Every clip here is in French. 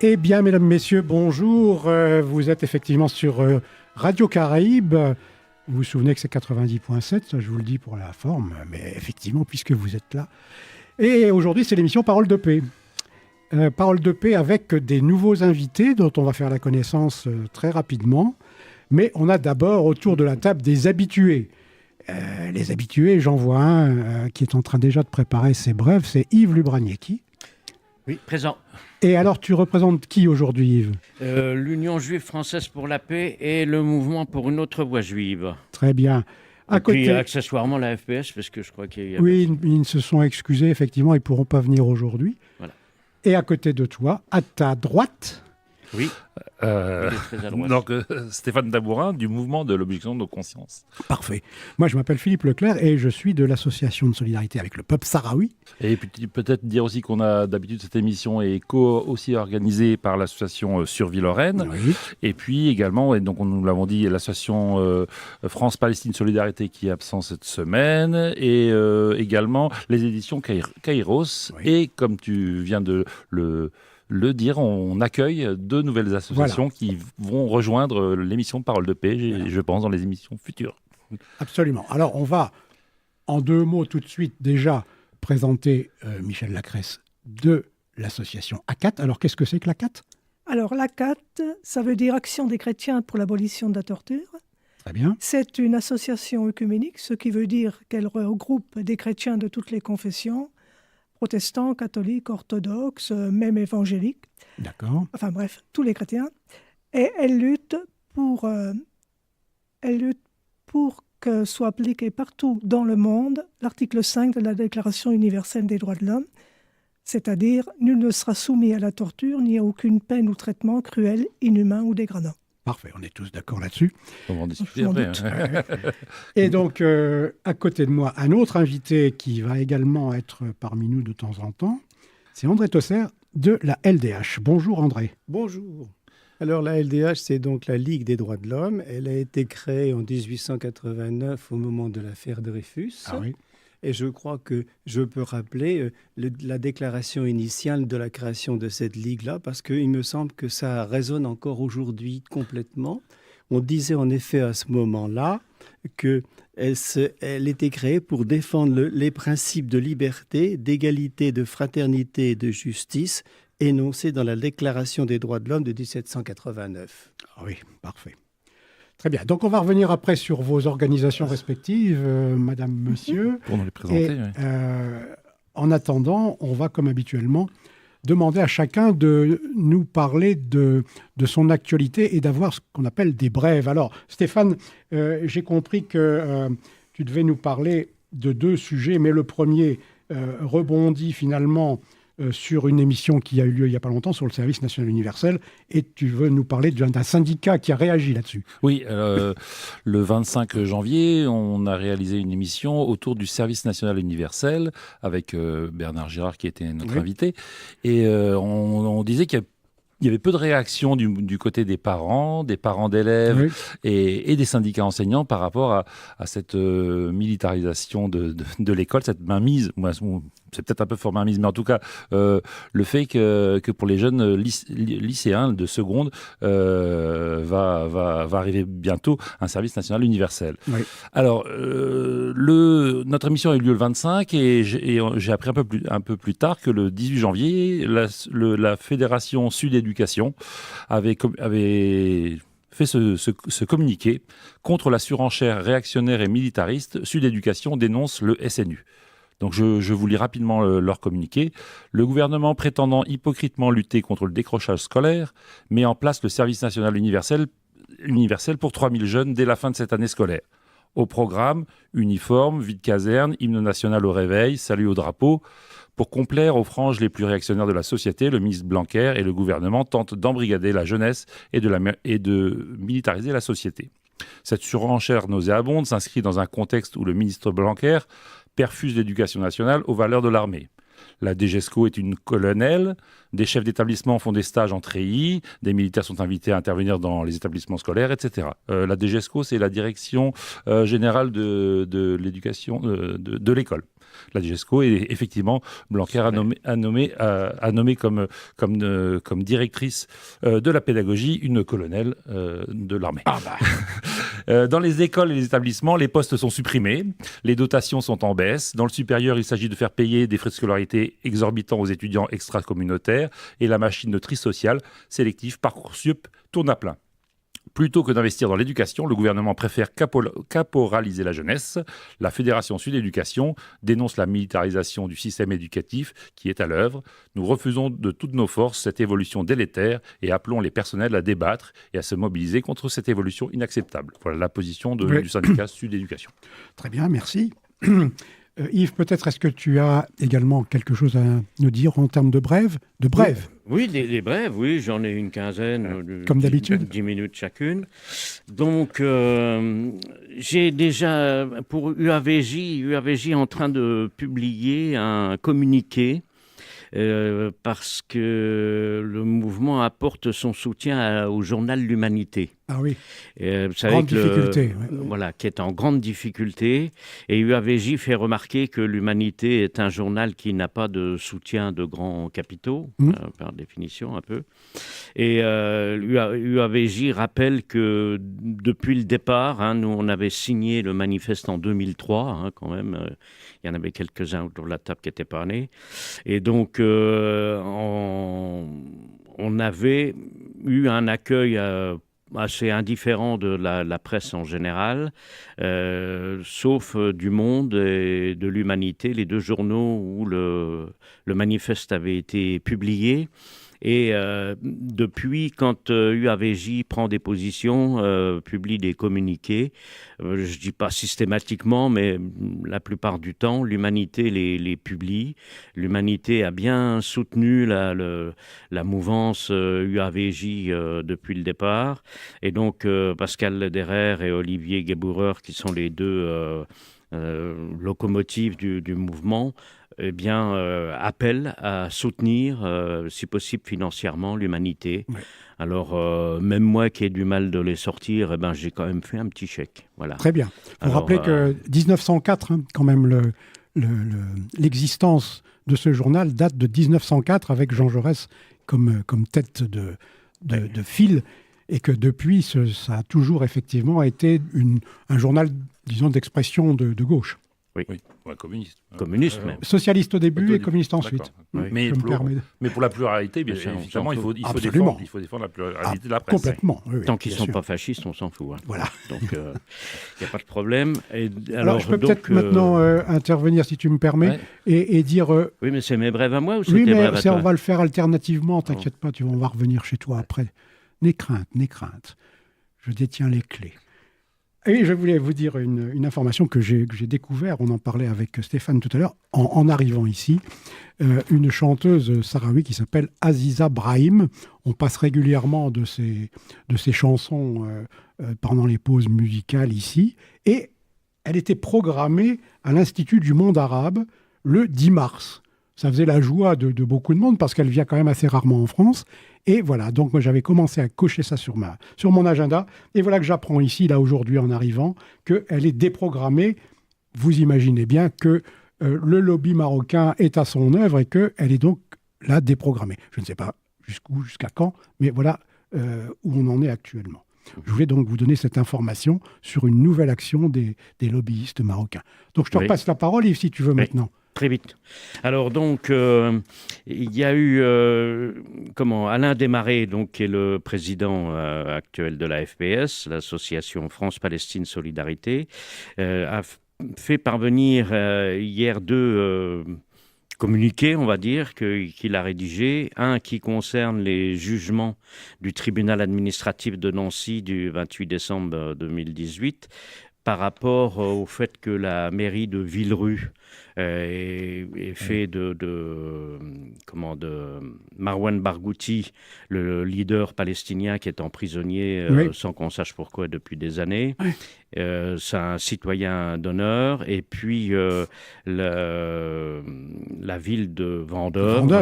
Eh bien, mesdames, messieurs, bonjour. Vous êtes effectivement sur Radio Caraïbe. Vous vous souvenez que c'est 90.7, ça, je vous le dis pour la forme, mais effectivement, puisque vous êtes là. Et aujourd'hui, c'est l'émission Parole de paix. Parole de paix avec des nouveaux invités dont on va faire la connaissance très rapidement. Mais on a d'abord autour de la table des habitués. Les habitués, j'en vois un qui est en train déjà de préparer ses brèves, c'est Yves Lubraniecki. Oui, présent. Et alors, tu représentes qui aujourd'hui, Yves ? L'Union juive française pour la paix et le mouvement pour une autre voie juive. Très bien. Et puis accessoirement la FPS, parce que je crois qu'il y a... Oui, ils se sont excusés, effectivement, ils ne pourront pas venir aujourd'hui. Voilà. Et à côté de toi, à ta droite... Oui. Il est très à droite. Donc, Stéphane Dabourin, du mouvement de l'objection de nos consciences. Parfait. Moi, je m'appelle Philippe Leclerc et je suis de l'association de solidarité avec le peuple sahraoui. Et puis, peut-être dire aussi qu'on a d'habitude cette émission est aussi organisée par l'association Survie Lorraine. Oui. Et puis également, et donc nous l'avons dit, l'association France-Palestine Solidarité qui est absente cette semaine. Et également les éditions Kairos. Oui. Et comme tu viens de le dire, on accueille deux nouvelles associations qui vont rejoindre l'émission Parole de paix, je pense, dans les émissions futures. Absolument. Alors, on va, en deux mots tout de suite, déjà présenter Michel Lacresse de l'association ACAT. Alors, qu'est-ce que c'est que l'ACAT ? Alors, l'ACAT, ça veut dire Action des chrétiens pour l'abolition de la torture. Très bien. C'est une association œcuménique, ce qui veut dire qu'elle regroupe des chrétiens de toutes les confessions, protestants, catholiques, orthodoxes, même évangéliques. D'accord. Enfin bref, tous les chrétiens. Et elle lutte pour que soit appliqué partout dans le monde l'article 5 de la Déclaration universelle des droits de l'homme, c'est-à-dire « Nul ne sera soumis à la torture ni à aucune peine ou traitement cruel, inhumain ou dégradant ». Parfait, on est tous d'accord là-dessus. On va en discuter après. Et donc, à côté de moi, un autre invité qui va également être parmi nous de temps en temps, c'est André Tosser de la LDH. Bonjour André. Bonjour. Alors la LDH, c'est donc la Ligue des droits de l'homme. Elle a été créée en 1889 au moment de l'affaire Dreyfus. Ah oui. Et je crois que je peux rappeler la déclaration initiale de la création de cette ligue-là, parce qu'il me semble que ça résonne encore aujourd'hui complètement. On disait en effet à ce moment-là qu'elle était créée pour défendre les principes de liberté, d'égalité, de fraternité et de justice énoncés dans la Déclaration des droits de l'homme de 1789. Ah oui, parfait. Très bien. Donc, on va revenir après sur vos organisations respectives, madame, monsieur. Pour nous les présenter. Et, en attendant, on va, comme habituellement, demander à chacun de nous parler de son actualité et d'avoir ce qu'on appelle des brèves. Alors, Stéphane, j'ai compris que tu devais nous parler de deux sujets, mais le premier rebondit finalement sur une émission qui a eu lieu il n'y a pas longtemps sur le service national universel, et tu veux nous parler d'un syndicat qui a réagi là-dessus. Oui, le 25 janvier, on a réalisé une émission autour du service national universel avec Bernard Girard qui était notre invité, et on disait qu'il y avait peu de réactions du côté des parents d'élèves et des syndicats enseignants par rapport à cette militarisation de l'école, cette mainmise. Moi, c'est peut-être un peu fort mainmise, mais en tout cas, le fait que pour les jeunes lycéens de seconde va arriver bientôt un service national universel. Oui. Alors, notre émission a eu lieu le 25 et j'ai appris un peu plus tard que le 18 janvier, la Fédération Sud Éducation avait fait ce communiqué contre la surenchère réactionnaire et militariste. Sud Éducation dénonce le SNU. Donc je vous lis rapidement leur communiqué. Le gouvernement, prétendant hypocritement lutter contre le décrochage scolaire, met en place le service national universel pour 3000 jeunes dès la fin de cette année scolaire. Au programme, uniforme, vie de caserne, hymne national au réveil, salut au drapeau. Pour complaire aux franges les plus réactionnaires de la société, le ministre Blanquer et le gouvernement tentent d'embrigader la jeunesse et de militariser la société. Cette surenchère nauséabonde s'inscrit dans un contexte où le ministre Blanquer perfuse l'éducation nationale aux valeurs de l'armée. La DGESCO est une colonelle, des chefs d'établissement font des stages en treillis, des militaires sont invités à intervenir dans les établissements scolaires, etc. La DGESCO, c'est la direction générale de l'éducation de l'école. la DGESCO. Et effectivement, Blanquer a nommé comme directrice de la pédagogie une colonelle de l'armée. Dans les écoles et les établissements, les postes sont supprimés, les dotations sont en baisse. Dans le supérieur, il s'agit de faire payer des frais de scolarité exorbitants aux étudiants extracommunautaires et la machine de tri social sélectif Parcoursup tourne à plein. Plutôt que d'investir dans l'éducation, le gouvernement préfère caporaliser la jeunesse. La Fédération Sud Éducation dénonce la militarisation du système éducatif qui est à l'œuvre. Nous refusons de toutes nos forces cette évolution délétère et appelons les personnels à débattre et à se mobiliser contre cette évolution inacceptable. Voilà la position du syndicat Sud Éducation. Très bien, merci. Yves, peut-être est-ce que tu as également quelque chose à nous dire en termes de brèves? Oui, des brèves, oui, j'en ai une quinzaine. Comme d'habitude. 10 minutes chacune. Donc, j'ai déjà, pour UAVJ est en train de publier un communiqué parce que le mouvement apporte son soutien au journal L'Humanité. Ah oui, vous savez grande difficulté. Voilà, qui est en grande difficulté. Et UAVJ fait remarquer que l'Humanité est un journal qui n'a pas de soutien de grands capitaux, par définition un peu. Et UAVJ rappelle que depuis le départ, nous on avait signé le manifeste en 2003, quand même. Il y en avait quelques-uns autour de la table qui n'étaient pas nés. Et donc, on avait eu un accueil assez indifférent de la presse en général, sauf du Monde et de l'Humanité, les deux journaux où le manifeste avait été publié. Et depuis, quand UAVJ prend des positions, publie des communiqués, je ne dis pas systématiquement, mais la plupart du temps, l'Humanité les publie. L'Humanité a bien soutenu la mouvance UAVJ depuis le départ. Et donc, Pascal Lederer et Olivier Gebauer, qui sont les deux locomotives du mouvement, appelle à soutenir, si possible financièrement, l'Humanité. Ouais. Alors, même moi qui ai du mal de les sortir, j'ai quand même fait un petit chèque. Voilà. Très bien. Il faut rappeler que 1904, quand même, l'existence de ce journal date de 1904 avec Jean Jaurès comme tête de file, et que depuis, ça a toujours effectivement été un journal, disons, d'expression de gauche. Oui. Ouais, communiste. Communiste même. Socialiste au début et communiste ensuite. Oui. Mais pour la pluralité, bien évidemment, il faut défendre la pluralité de la presse. Complètement. Oui, tant qu'ils ne sont pas fascistes, on s'en fout. Voilà. Donc, il n'y a pas de problème. Alors, je peux peut-être maintenant intervenir, si tu me permets, et dire... oui, mais c'est mes brèves à moi ou c'est tes brèves à toi? On va le faire alternativement, t'inquiète pas, on va revenir chez toi après. N'aie crainte. Je détiens les clés. Et je voulais vous dire une information que j'ai découvert, on en parlait avec Stéphane tout à l'heure, en arrivant ici, une chanteuse sahraoui qui s'appelle Aziza Brahim. On passe régulièrement de ses chansons pendant les pauses musicales ici, et elle était programmée à l'Institut du monde arabe le 10 mars. Ça faisait la joie de beaucoup de monde parce qu'elle vient quand même assez rarement en France. Et voilà, donc moi j'avais commencé à cocher ça sur mon agenda. Et voilà que j'apprends ici, là aujourd'hui en arrivant, qu'elle est déprogrammée. Vous imaginez bien que le lobby marocain est à son œuvre et qu'elle est donc là déprogrammée. Je ne sais pas jusqu'à quand, mais voilà où on en est actuellement. Je voulais donc vous donner cette information sur une nouvelle action des lobbyistes marocains. Donc je te repasse la parole, Yves, si tu veux maintenant. Très vite. Alors donc, il y a eu Alain Desmarais, donc, qui est le président actuel de la FPS, l'association France-Palestine Solidarité, a fait parvenir hier deux communiqués, on va dire, qu'il a rédigé. Un qui concerne les jugements du tribunal administratif de Nancy du 28 décembre 2018 par rapport au fait que la mairie de Villerue est fait de Marwan Barghouti, le leader palestinien qui est emprisonné sans qu'on sache pourquoi depuis des années. C'est un citoyen d'honneur. Et puis la ville de Vendôme,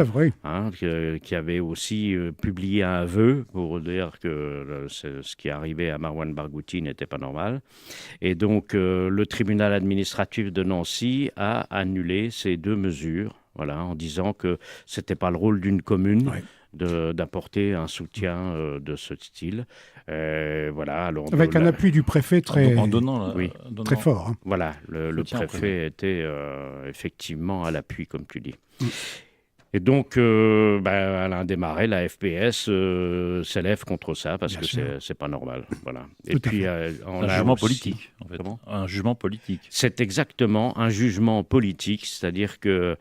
qui avait aussi publié un vœu pour dire que ce qui arrivait à Marwan Barghouti n'était pas normal. Et donc le tribunal administratif de Nancy a annulé ces 2 mesures, voilà, en disant que ce n'était pas le rôle d'une commune d'apporter un soutien de ce style. Voilà, alors, avec un appui du préfet très fort. Hein. Voilà, le préfet était effectivement à l'appui, comme tu dis. Et donc, Alain Desmarais, la FPS, s'élève contre ça parce que c'est pas normal. Voilà. Et puis, un jugement politique, en fait. Un jugement politique. C'est exactement un jugement politique, c'est-à-dire que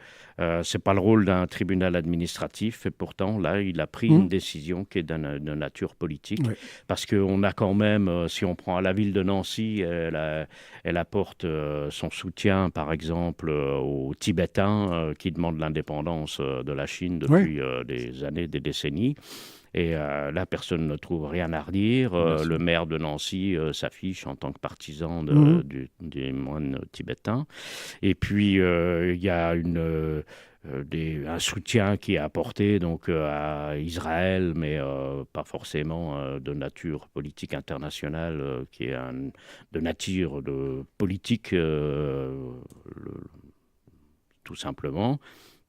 c'est pas le rôle d'un tribunal administratif, et pourtant, là, il a pris une décision qui est de nature politique, parce qu'on a quand même, si on prend la ville de Nancy, elle apporte son soutien, par exemple, aux Tibétains qui demandent l'indépendance de la Chine depuis des années, des décennies. Et là, personne ne trouve rien à redire. Le maire de Nancy s'affiche en tant que partisan des moines tibétains. Et puis, il y a un soutien qui est apporté donc, à Israël, mais pas forcément de nature politique internationale, qui est de nature politique, tout simplement.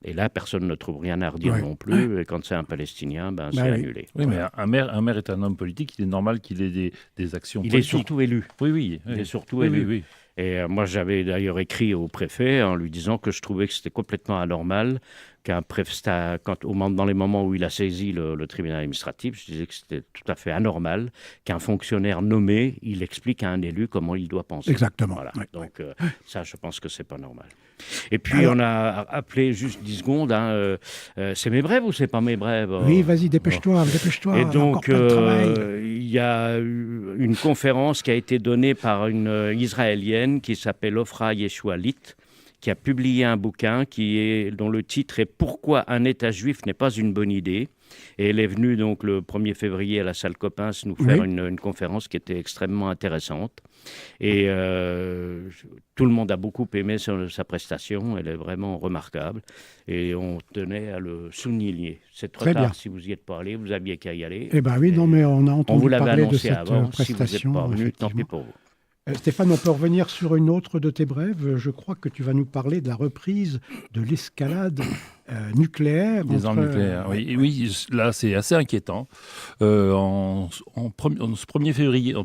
Et là, personne ne trouve rien à redire non plus. Et quand c'est un Palestinien, c'est annulé. Oui, mais un maire est un homme politique. Il est normal qu'il ait des actions politiques. Il est surtout élu. Oui. Il est surtout élu. Oui. Et moi, j'avais d'ailleurs écrit au préfet en lui disant que je trouvais que c'était complètement anormal qu'un préfet, dans les moments où il a saisi le tribunal administratif, je disais que c'était tout à fait anormal qu'un fonctionnaire nommé, il explique à un élu comment il doit penser. Exactement. Voilà. Donc ça, je pense que c'est pas normal. Et puis, on a appelé juste 10 secondes. C'est mes brèves ou c'est pas mes brèves? Oui, vas-y, dépêche-toi. Et donc, il y a eu une conférence qui a été donnée par une Israélienne qui s'appelle Ofra Yeshualit, qui a publié un bouquin dont le titre est « Pourquoi un État juif n'est pas une bonne idée ?» Et elle est venue donc le 1er février à la salle Coppens nous faire une conférence qui était extrêmement intéressante. Et tout le monde a beaucoup aimé sa prestation. Elle est vraiment remarquable. Et on tenait à le souligner. C'est trop tard si vous n'y êtes pas allé. Vous aviez qu'à y aller. Eh bien oui, non, mais on a entendu parler de cette avant. prestation. Si vous n'êtes pas venu, tant pis pour vous. Stéphane, on peut revenir sur une autre de tes brèves. Je crois que tu vas nous parler de la reprise de l'escalade nucléaire. Des armes nucléaires, oui, là c'est assez inquiétant. En 1er février, du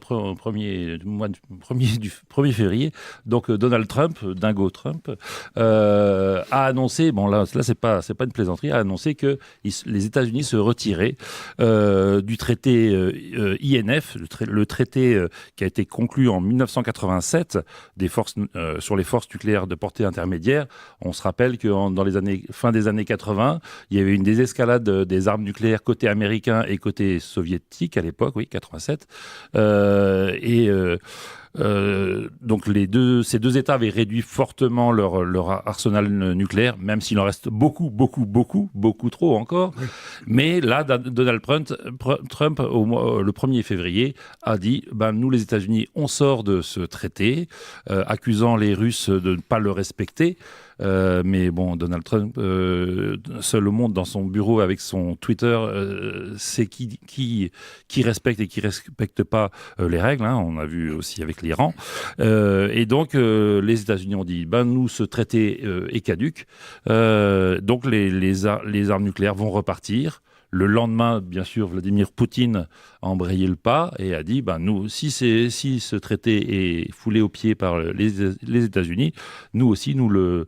1er février, donc Donald Trump, Dingo Trump, a annoncé, là c'est pas une plaisanterie, a annoncé que les États-Unis se retiraient du traité INF, le traité qui a été conclu en 1987 sur les forces nucléaires de portée intermédiaire. On se rappelle que dans les fin des années 80, il y avait une désescalade des armes nucléaires côté américain et côté soviétique à l'époque, 87. Donc ces deux États avaient réduit fortement leur arsenal nucléaire, même s'il en reste beaucoup trop encore. Oui. Mais là, Donald Trump le 1er février, a dit nous, les États-Unis, on sort de ce traité, accusant les Russes de ne pas le respecter. Mais bon, Donald Trump, seul au monde dans son bureau avec son Twitter, c'est qui respecte et qui respecte pas les règles. On a vu aussi avec l'Iran. Et donc, les États-Unis ont dit, nous, ce traité est caduc. Donc, les armes nucléaires vont repartir. Le lendemain, bien sûr, Vladimir Poutine a embrayé le pas et a dit nous, si ce traité est foulé aux pieds par les États-Unis, nous aussi, nous le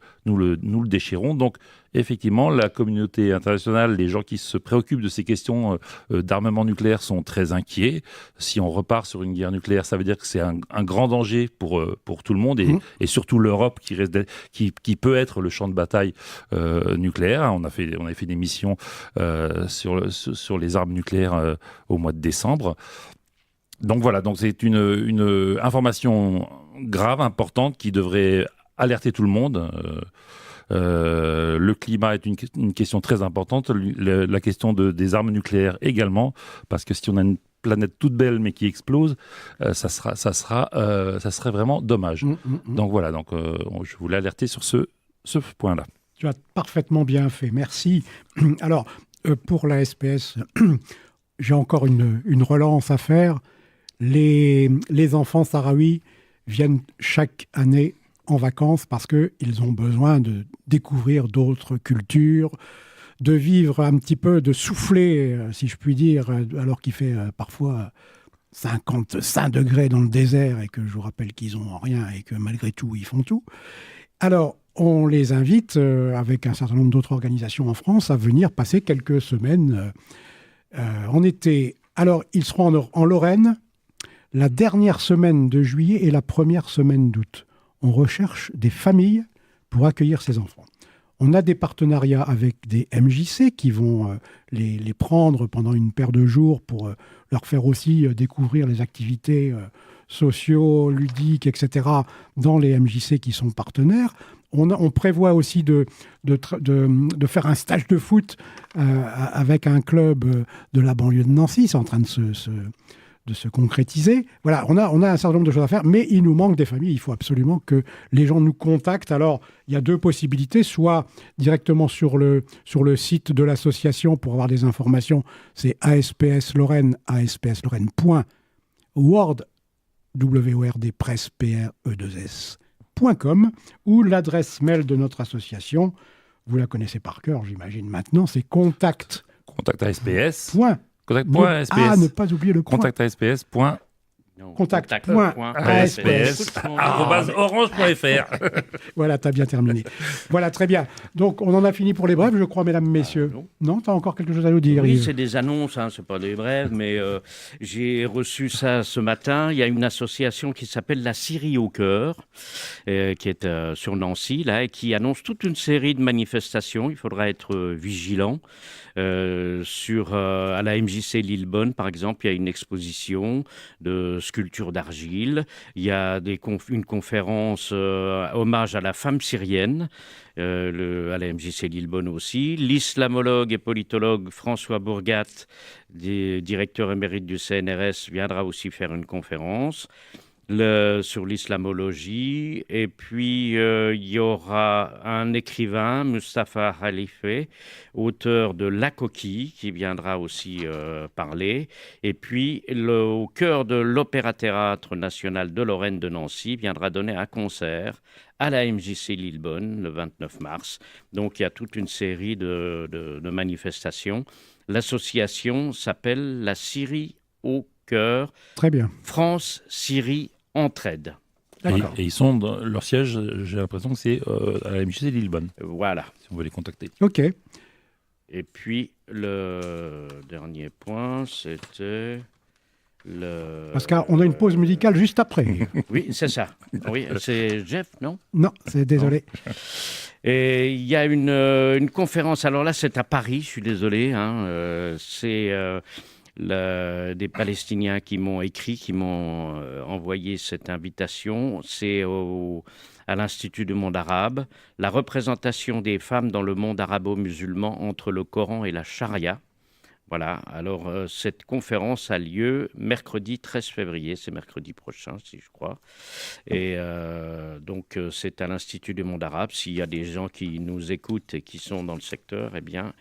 déchirons. Donc, effectivement, la communauté internationale, les gens qui se préoccupent de ces questions d'armement nucléaire sont très inquiets. Si on repart sur une guerre nucléaire, ça veut dire que c'est un grand danger pour tout le monde et surtout l'Europe qui peut être le champ de bataille nucléaire. On a fait des missions sur les armes nucléaires au mois de décembre. Donc voilà, c'est une information grave, importante, qui devrait alerter tout le monde. Le climat est une question très importante, la question des armes nucléaires également, parce que si on a une planète toute belle mais qui explose, ça serait vraiment dommage. Donc voilà, je voulais alerter sur ce point-là. Tu as parfaitement bien fait, merci. Alors, pour la SPS, j'ai encore une relance à faire. Les enfants sahraouis viennent chaque année en vacances parce qu'ils ont besoin de découvrir d'autres cultures, de vivre un petit peu, de souffler, si je puis dire, alors qu'il fait parfois 55 degrés dans le désert et que je vous rappelle qu'ils n'ont rien et que malgré tout, ils font tout. Alors, on les invite, avec un certain nombre d'autres organisations en France, à venir passer quelques semaines en été. Alors, ils seront en Lorraine la dernière semaine de juillet et la première semaine d'août. On recherche des familles pour accueillir ces enfants. On a des partenariats avec des MJC qui vont les prendre pendant une paire de jours pour leur faire aussi découvrir les activités sociaux, ludiques, etc. dans les MJC qui sont partenaires. On prévoit aussi de faire un stage de foot avec un club de la banlieue de Nancy. C'est en train de se concrétiser. Voilà, on a un certain nombre de choses à faire, mais il nous manque des familles. Il faut absolument que les gens nous contactent. Alors, il y a deux possibilités, soit directement sur le site de l'association pour avoir des informations, c'est ASPS Lorraine, aspslorraine.word, wordpress.com, ou l'adresse mail de notre association, vous la connaissez par cœur, j'imagine maintenant, c'est contact. Contact ASPS. Contact.asps. Ah, ne pas oublier le contact ASPS. Contact.asps@orange.fr. Voilà, tu as bien terminé. Voilà, très bien. Donc, on en a fini pour les brèves, je crois, mesdames, messieurs. Non, tu as encore quelque chose à nous dire, Oui, Yves? c'est des annonces, hein, c'est pas des brèves, mais j'ai reçu ça ce matin. Il y a une association qui s'appelle La Syrie au cœur, qui est sur Nancy, là, et qui annonce toute une série de manifestations. Il faudra être vigilant. À la MJC Lillebonne, par exemple, il y a une exposition de sculptures d'argile. Il y a une conférence hommage à la femme syrienne, à la MJC Lillebonne aussi. L'islamologue et politologue François Bourgat, directeur émérite du CNRS, viendra aussi faire une conférence sur l'islamologie. Et puis, il y aura un écrivain, Mustapha Khalife, auteur de La Coquille, qui viendra aussi parler. Et puis, au cœur de l'Opéra-Théâtre national de Lorraine de Nancy, viendra donner un concert à la MJC Lillebonne le 29 mars. Donc, il y a toute une série de manifestations. L'association s'appelle La Syrie au cœur. Très bien. France-Syrie Entraide. Et ils sont dans leur siège, j'ai l'impression que c'est à la MJC Lillebonne. Voilà. Si on veut les contacter. OK. Et puis, le dernier point, c'était Parce qu'on a une pause musicale juste après. Oui, c'est ça. Oui, c'est Jeff, non? Non, c'est désolé. Non. Et il y a une conférence, alors là, c'est à Paris, je suis désolé, hein, c'est... des Palestiniens qui m'ont écrit, qui m'ont envoyé cette invitation. C'est à l'Institut du monde arabe, la représentation des femmes dans le monde arabo-musulman entre le Coran et la charia. Voilà, alors cette conférence a lieu mercredi 13 février, c'est mercredi prochain, si je crois. Et donc c'est à l'Institut du monde arabe. S'il y a des gens qui nous écoutent et qui sont dans le secteur, eh bien,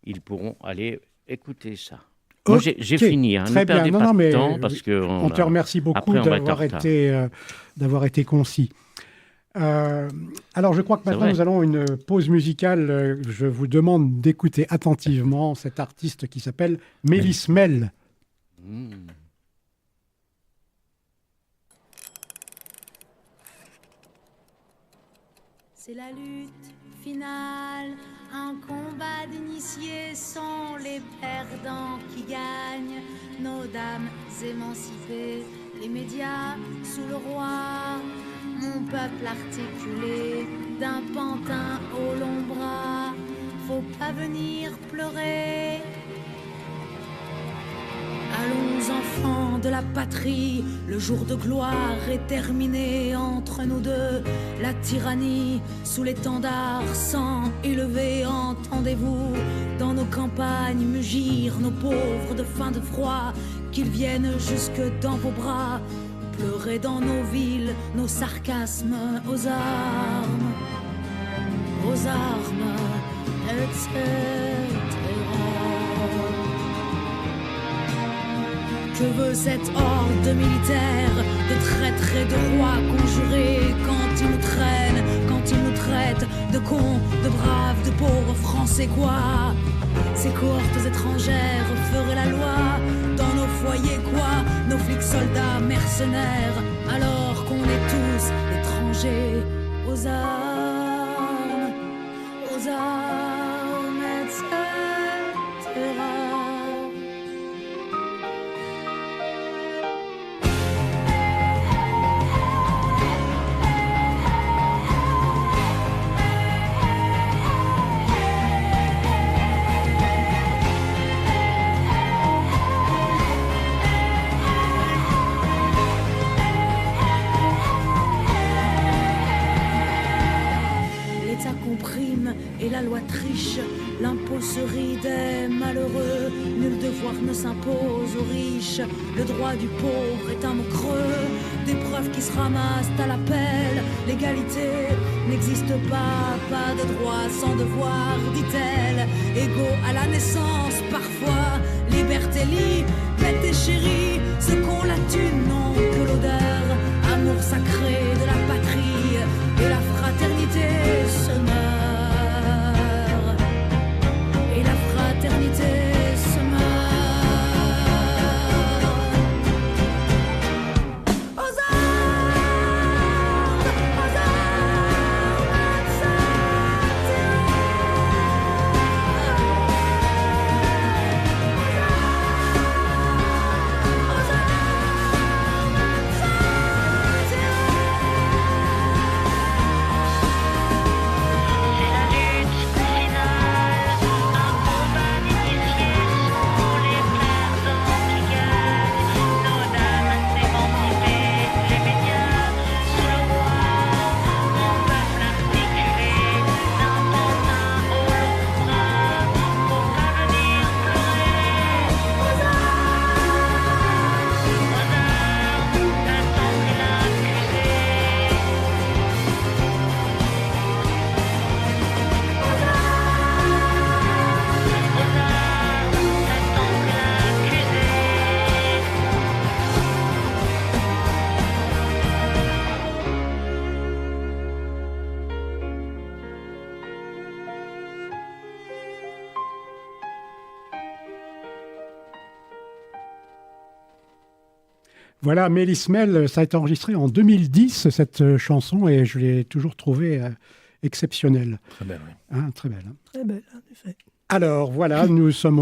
ils pourront aller écouter ça. Moi, j'ai fini, hein. Très Ne perdez bien. pas mais de temps parce que on te remercie beaucoup d'avoir été concis. Alors, je crois que maintenant, nous allons une pause musicale. Je vous demande d'écouter attentivement cet artiste qui s'appelle Mélis Mel. C'est la lutte finale, un combat d'initiés sont les perdants qui gagnent. Nos dames émancipées, les médias sous le roi. Mon peuple articulé, d'un pantin au long bras. Faut pas venir pleurer. Allons enfants de la patrie, le jour de gloire est terminé entre nous deux. La tyrannie sous l'étendard sans élevé, entendez-vous dans nos campagnes mugir nos pauvres de faim, de froid, qu'ils viennent jusque dans vos bras, pleurer dans nos villes, nos sarcasmes aux armes, etc. Que veut cette horde militaire de traîtres et de rois conjurés quand ils nous traînent, quand ils nous traitent de cons, de braves, de pauvres Français quoi. Ces cohortes étrangères feraient la loi dans nos foyers quoi, nos flics soldats mercenaires, alors qu'on est tous étrangers aux armes, etc. Et la loi triche, l'impôt se rit des malheureux, nul devoir ne s'impose aux riches, le droit du pauvre est un mot creux, des preuves qui se ramassent à l'appel, l'égalité n'existe pas, pas de droit sans devoir, dit-elle, égaux à la naissance parfois, liberté, liberté chérie, ceux qu'on la thune n'ont que l'odeur, amour sacré de la patrie, et la fraternité se meurt. Se meurt. Aux armes, Voilà, Mélis Mel, ça a été enregistré en 2010, cette chanson, et je l'ai toujours trouvée exceptionnelle. Très belle, oui. Hein, très belle. Hein. Très belle, en effet. Alors voilà, nous sommes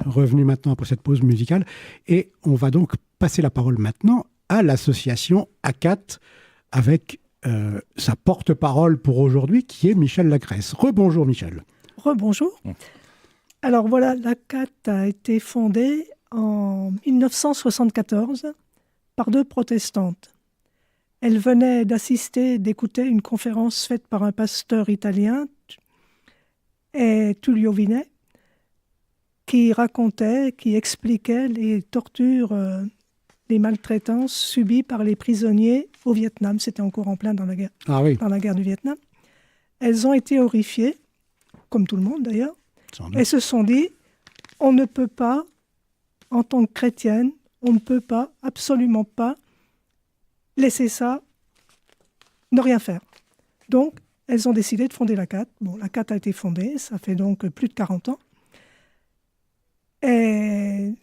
revenus maintenant après cette pause musicale, et on va donc passer la parole maintenant à l'association ACAT, avec sa porte-parole pour aujourd'hui, qui est Michel Lagresse. Rebonjour Michel. Rebonjour. Alors voilà, l'ACAT a été fondée en 1974 par deux protestantes. Elles venaient d'écouter une conférence faite par un pasteur italien, Tullio Vinet, qui racontait, qui expliquait les tortures, les maltraitances subies par les prisonniers au Vietnam. C'était encore en plein dans la guerre, dans la guerre du Vietnam. Elles ont été horrifiées, comme tout le monde d'ailleurs. Elles se sont dit, on ne peut pas, en tant que chrétienne, on ne peut pas, absolument pas, laisser ça, ne rien faire. Donc, elles ont décidé de fonder l'ACAT. Bon, l'ACAT a été fondée, ça fait donc plus de 40 ans. Et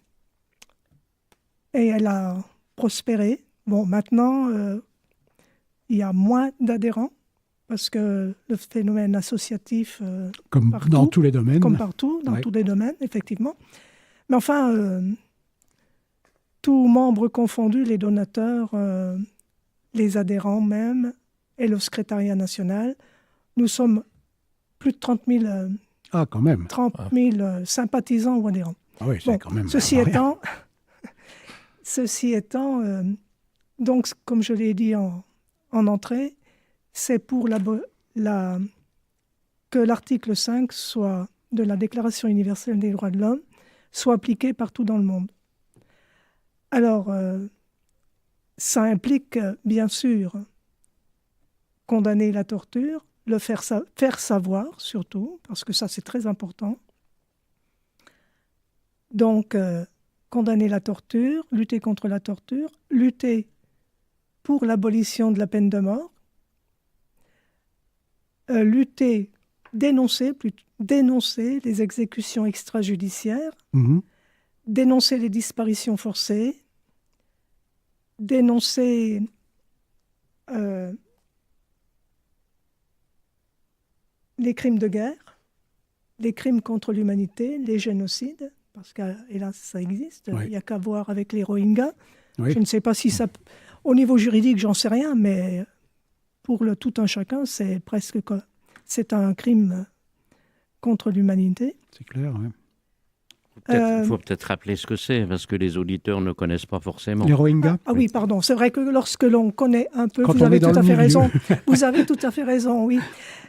elle a prospéré. Bon, maintenant, il y a moins d'adhérents, parce que le phénomène associatif... comme partout, dans tous les domaines. Comme partout, dans tous les domaines, effectivement. Mais enfin, tous membres confondus, les donateurs, les adhérents même, et le secrétariat national, nous sommes plus de 30 000, quand même. 30 000 sympathisants ou adhérents. Ah oui, c'est quand même... Ceci étant, donc, comme je l'ai dit en entrée, c'est pour que l'article 5 de la Déclaration universelle des droits de l'homme soit appliqué partout dans le monde. Alors, ça implique, bien sûr, condamner la torture, le faire savoir, surtout, parce que ça, c'est très important. Donc, condamner la torture, lutter contre la torture, lutter pour l'abolition de la peine de mort, dénoncer les exécutions extrajudiciaires, Mhm. dénoncer les disparitions forcées, dénoncer les crimes de guerre, les crimes contre l'humanité, les génocides, parce que, hélas, ça existe. Oui. Il n'y a qu'à voir avec les Rohingyas. Oui. Je ne sais pas si ça... Au niveau juridique, j'en sais rien, mais pour le tout un chacun, c'est presque... C'est un crime contre l'humanité. C'est clair, ouais. Il faut peut-être rappeler ce que c'est, parce que les auditeurs ne connaissent pas forcément. Les Rohingyas. Ah oui, pardon. C'est vrai que lorsque l'on connaît un peu, Quand vous on avez est dans tout à le fait milieu. raison. Vous avez tout à fait raison, oui.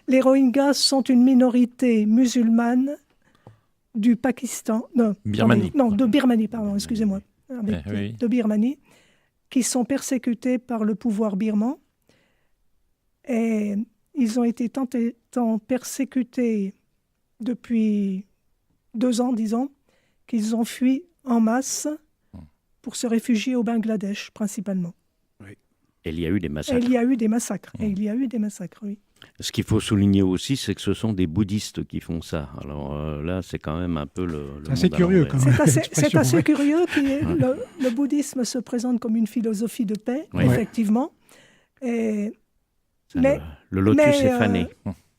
Les Rohingyas sont une minorité musulmane du Pakistan. Non, Birmanie. Non, de Birmanie, pardon, excusez-moi. Oui. De Birmanie, qui sont persécutés par le pouvoir birman. Et ils ont été tant persécutés depuis 2 ans, disons, qu'ils ont fui en masse pour se réfugier au Bangladesh, principalement. Et il y a eu des Et massacres. il y a eu des massacres. Et il y a eu des massacres, oui. Ce qu'il faut souligner aussi, c'est que ce sont des bouddhistes qui font ça. Alors là, c'est quand même un peu le assez monde à curieux, l'envers. quand même. C'est Expression, assez ouais. curieux. Le bouddhisme se présente comme une philosophie de paix, Oui. effectivement. Et, Ça, mais, le lotus mais, est fané.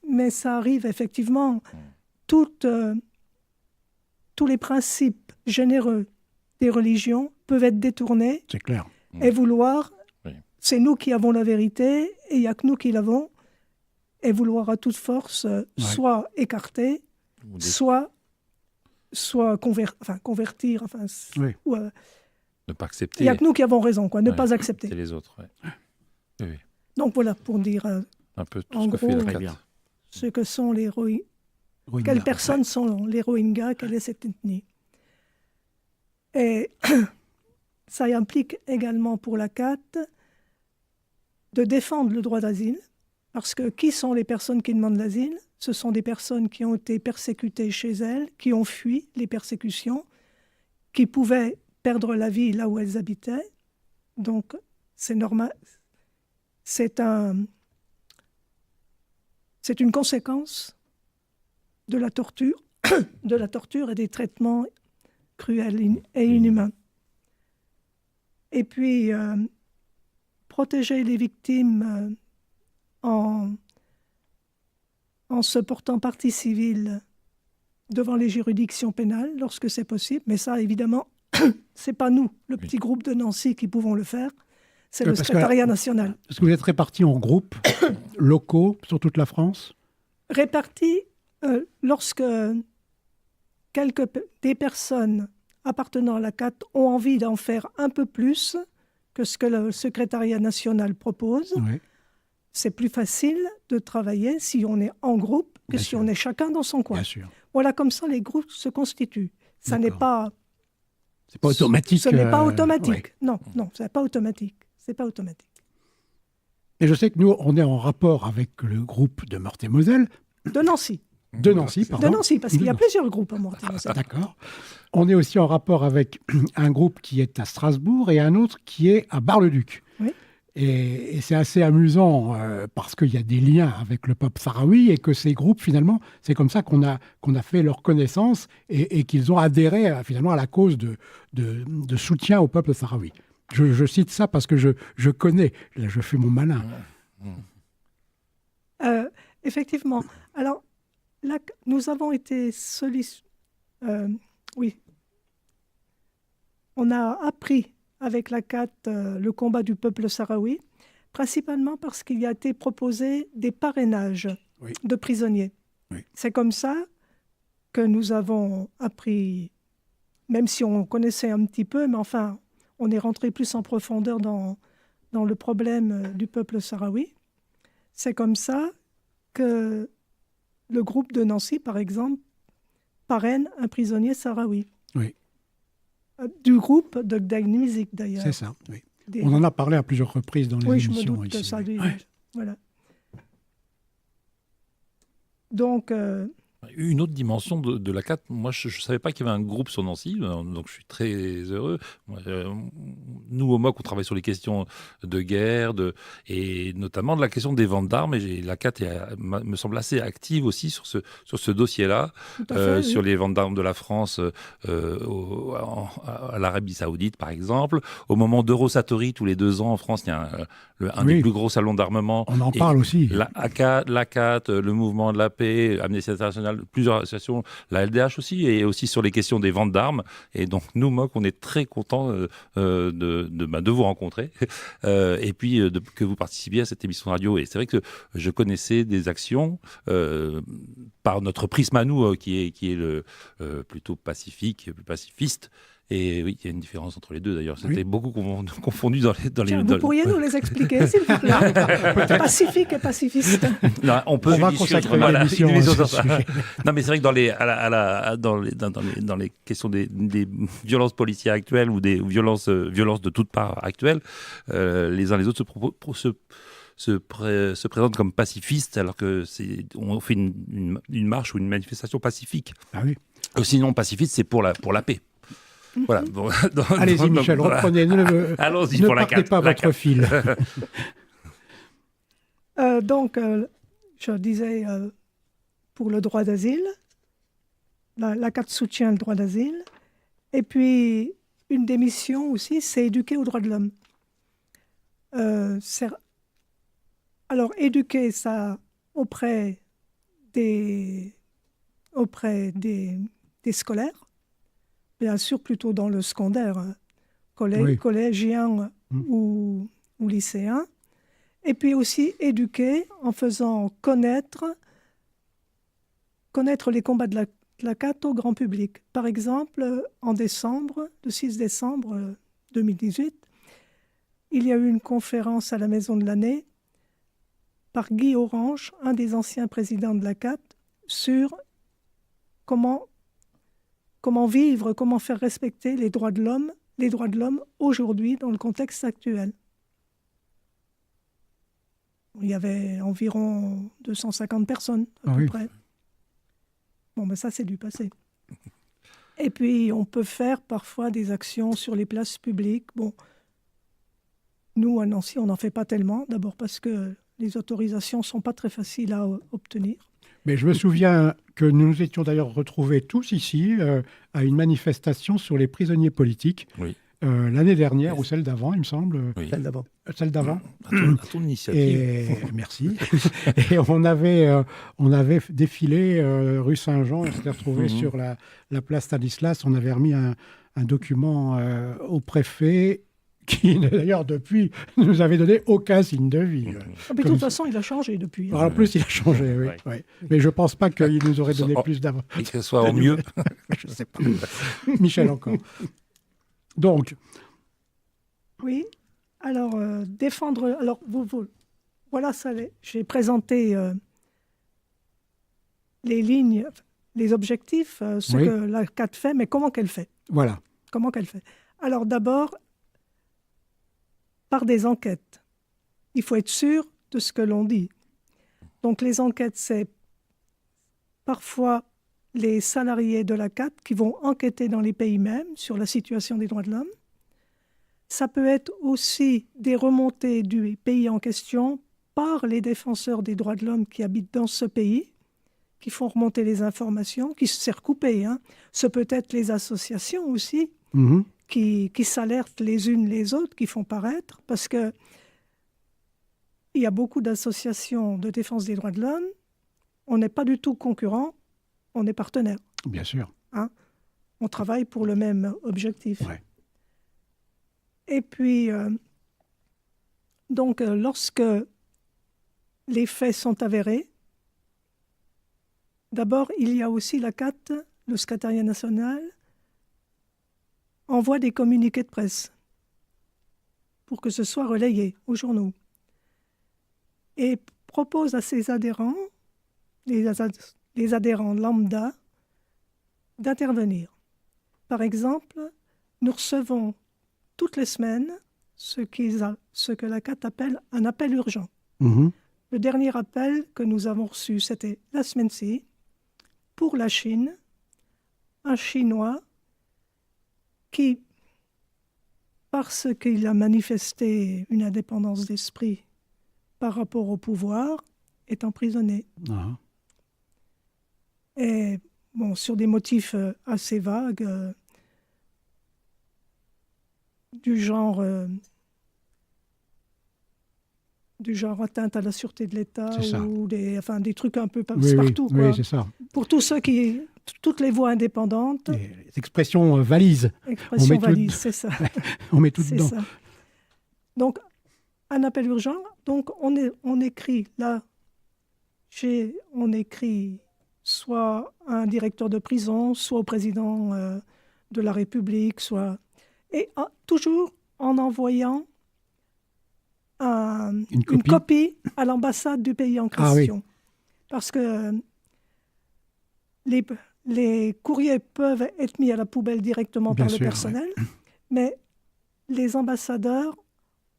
mais ça arrive effectivement. Tous les principes généreux des religions peuvent être détournés C'est clair. et vouloir, Oui. c'est nous qui avons la vérité et il n'y a que nous qui l'avons, et vouloir à toute force soit écarter, Ou des- soit convertir. Oui. Ne pas Il accepter. n'y a que nous qui avons raison, ne Ouais. pas accepter. C'est les autres. Ouais. Oui, oui. Donc voilà, pour dire Un peu tout En ce que fait gros, la très CAT. bien. ce que sont les Rohingyas. Rohingyas. Quelles personnes sont les Rohingyas, quelle est cette ethnie. Et ça implique également pour la CAT de défendre le droit d'asile, parce que qui sont les personnes qui demandent l'asile? Ce sont des personnes qui ont été persécutées chez elles, qui ont fui les persécutions, qui pouvaient perdre la vie là où elles habitaient. Donc, c'est normal. C'est une conséquence de la torture, et des traitements cruels et inhumains. Et puis, protéger les victimes en se portant partie civile devant les juridictions pénales lorsque c'est possible. Mais ça, évidemment, c'est pas nous, le petit groupe de Nancy, qui pouvons le faire. C'est le Parce que- secrétariat national. Est-ce que vous êtes répartis en groupes locaux sur toute la France? Répartis lorsque des personnes appartenant à la CAT ont envie d'en faire un peu plus que ce que le secrétariat national propose. Oui. C'est plus facile de travailler si on est en groupe que Bien si sûr. on est chacun dans son coin. Bien sûr. Voilà, comme ça, les groupes se constituent. Ça n'est D'accord. pas... C'est pas automatique. Ce n'est pas automatique. ouais. Non, ce n'est pas automatique. C'est pas automatique. Et je sais que nous, on est en rapport avec le groupe de Meurthe-et-Moselle, De Nancy. de Nancy, pardon. De Nancy, parce qu'il y a De plusieurs groupes à Meurthe-et-Moselle. D'accord. On est aussi en rapport avec un groupe qui est à Strasbourg et un autre qui est à Bar-le-Duc. Oui. Et c'est assez amusant parce qu'il y a des liens avec le peuple sahraoui et que ces groupes, finalement, c'est comme ça qu'on a fait leur connaissance et qu'ils ont adhéré finalement à la cause de soutien au peuple sahraoui. Je cite ça parce que je connais, là je fais mon malin. Effectivement. Alors, là, nous avons été oui. On a appris avec la CAT le combat du peuple sahraoui, principalement parce qu'il y a été proposé des parrainages Oui. de prisonniers. Oui. C'est comme ça que nous avons appris, même si on connaissait un petit peu, mais enfin, on est rentré plus en profondeur dans le problème du peuple sahraoui. C'est comme ça que le groupe de Nancy, par exemple, parraine un prisonnier sahraoui. Oui. Du groupe de Gdaïn Music, d'ailleurs. C'est ça, oui. Des- On en a parlé à plusieurs reprises dans les Oui, je me émissions doute que ici. ça a dû... Ouais. Voilà. Donc, Une autre dimension de la CAT, moi je ne savais pas qu'il y avait un groupe sur Nancy, donc je suis très heureux. Nous au MOC on travaille sur les questions de guerre et notamment de la question des ventes d'armes, et la CAT me semble assez active aussi sur ce dossier-là, sur les ventes d'armes de la France à l'Arabie Saoudite par exemple. Au moment d'Eurosatori, tous les 2 ans en France, il y a un des plus gros salons d'armement. On en parle aussi. La CAT, le mouvement de la paix, Amnesty International, plusieurs associations, la LDH aussi, et aussi sur les questions des ventes d'armes. Et donc, nous, MOC, on est très contents de vous rencontrer et puis que vous participiez à cette émission de radio. Et c'est vrai que je connaissais des actions par notre prisme à nous, qui est plutôt pacifique, plus pacifiste. Et oui, il y a une différence entre les deux d'ailleurs. C'était beaucoup confondu dans les. Vous pourriez nous les expliquer, s'il vous plaît? Pacifique et pacifiste. Non, on va consacrer l'émission à ce sujet. Non, mais c'est vrai que dans les questions des violences policières actuelles ou des violences de toutes parts actuelles, les uns les autres se présentent comme pacifistes, alors que on fait une marche ou une manifestation pacifique. Ah oui. Sinon, pacifiste, c'est pour la paix. Voilà. Allez-y, Michel, reprenez. Allons-y ne pour la partez pas votre fil. Donc, je disais, pour le droit d'asile, la CAT soutient le droit d'asile. Et puis, une des missions aussi, c'est éduquer aux droits de l'homme. Alors, éduquer ça auprès des scolaires, bien sûr plutôt dans le secondaire, collégien ou lycéen, et puis aussi éduquer en faisant connaître les combats de la CAT au grand public. Par exemple, en décembre, le 6 décembre 2018, il y a eu une conférence à la Maison de l'Année par Guy Orange, un des anciens présidents de la CAT, sur comment vivre, comment faire respecter les droits de l'homme aujourd'hui dans le contexte actuel. Il y avait environ 250 personnes à peu près. Bon, ben ça, c'est du passé. Et puis, on peut faire parfois des actions sur les places publiques. Bon, nous, à Nancy, on n'en fait pas tellement. D'abord parce que les autorisations ne sont pas très faciles à obtenir. Mais je me souviens que nous nous étions d'ailleurs retrouvés tous ici à une manifestation sur les prisonniers politiques. Oui. L'année dernière ou celle d'avant, il me semble. Oui. Celle d'avant. Celle d'avant. À ton initiative. Merci. Et on avait défilé rue Saint-Jean, on s'était retrouvés sur la place Stanislas. On avait remis un document au préfet qui, d'ailleurs, depuis, ne nous avait donné aucun signe de vie. Mais de toute façon, il a changé depuis. Alors, en plus, il a changé, oui. Ouais. Mais je ne pense pas qu'il nous aurait donné plus d'avant. Et que ce soit en mieux. Je ne sais pas. Michel, encore. Donc. Oui. Alors, défendre... Alors, voilà, ça, j'ai présenté les lignes, les objectifs, que la CAT fait, mais comment qu'elle fait? Voilà. Comment qu'elle fait? Alors, d'abord, par des enquêtes. Il faut être sûr de ce que l'on dit. Donc, les enquêtes, c'est parfois les salariés de la CAT qui vont enquêter dans les pays mêmes sur la situation des droits de l'homme. Ça peut être aussi des remontées du pays en question par les défenseurs des droits de l'homme qui habitent dans ce pays, qui font remonter les informations, qui se recoupent. Ce peut être les associations aussi, qui s'alertent les unes les autres, qui font paraître, parce qu'il y a beaucoup d'associations de défense des droits de l'homme. On n'est pas du tout concurrents, on est partenaires. Bien sûr. On travaille pour le même objectif. Ouais. Et puis, donc, lorsque les faits sont avérés, d'abord, il y a aussi la CAT, le secrétariat national, envoie des communiqués de presse pour que ce soit relayé aux journaux et propose à ses adhérents, les adhérents lambda, d'intervenir. Par exemple, nous recevons toutes les semaines ce que la CAT appelle un appel urgent. Le dernier appel que nous avons reçu, c'était la semaine-ci. pour la Chine, un Chinois qui, parce qu'il a manifesté une indépendance d'esprit par rapport au pouvoir, est emprisonné. Ah. Et bon, sur des motifs assez vagues, du genre atteinte à la sûreté de l'État ou des trucs un peu partout. Oui, c'est ça. Pour tous ceux toutes les voix indépendantes. Les expressions valises. Expressions valises, c'est ça. On met tout c'est dedans. Ça. Donc, un appel urgent. Donc, on écrit là, on écrit soit à un directeur de prison, soit au président de la République, et toujours en envoyant une copie à l'ambassade du pays en question. Ah, oui. Parce que les courriers peuvent être mis à la poubelle directement par le personnel, mais les ambassadeurs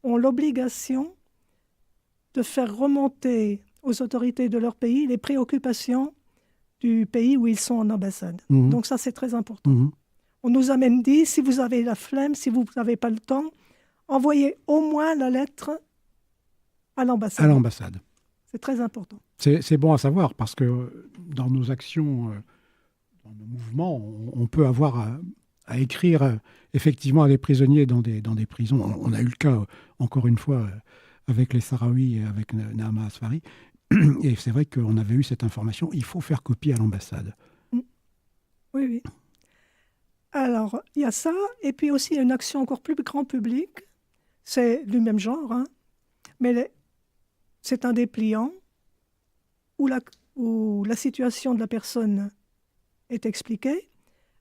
ont l'obligation de faire remonter aux autorités de leur pays les préoccupations du pays où ils sont en ambassade. Mmh. Donc ça, c'est très important. Mmh. On nous a même dit, si vous avez la flemme, si vous n'avez pas le temps, envoyez au moins la lettre à l'ambassade. À l'ambassade. C'est très important. C'est bon à savoir parce que dans nos actions, dans nos mouvements, on peut avoir à écrire effectivement à des prisonniers dans des prisons. On a eu le cas, encore une fois, avec les Sahraouis et avec Naama Asfari. Et c'est vrai qu'on avait eu cette information. Il faut faire copie à l'ambassade. Oui. Alors, il y a ça. Et puis aussi, il y a une action encore plus grand public. C'est du même genre, hein, mais c'est un dépliant où la situation de la personne est expliquée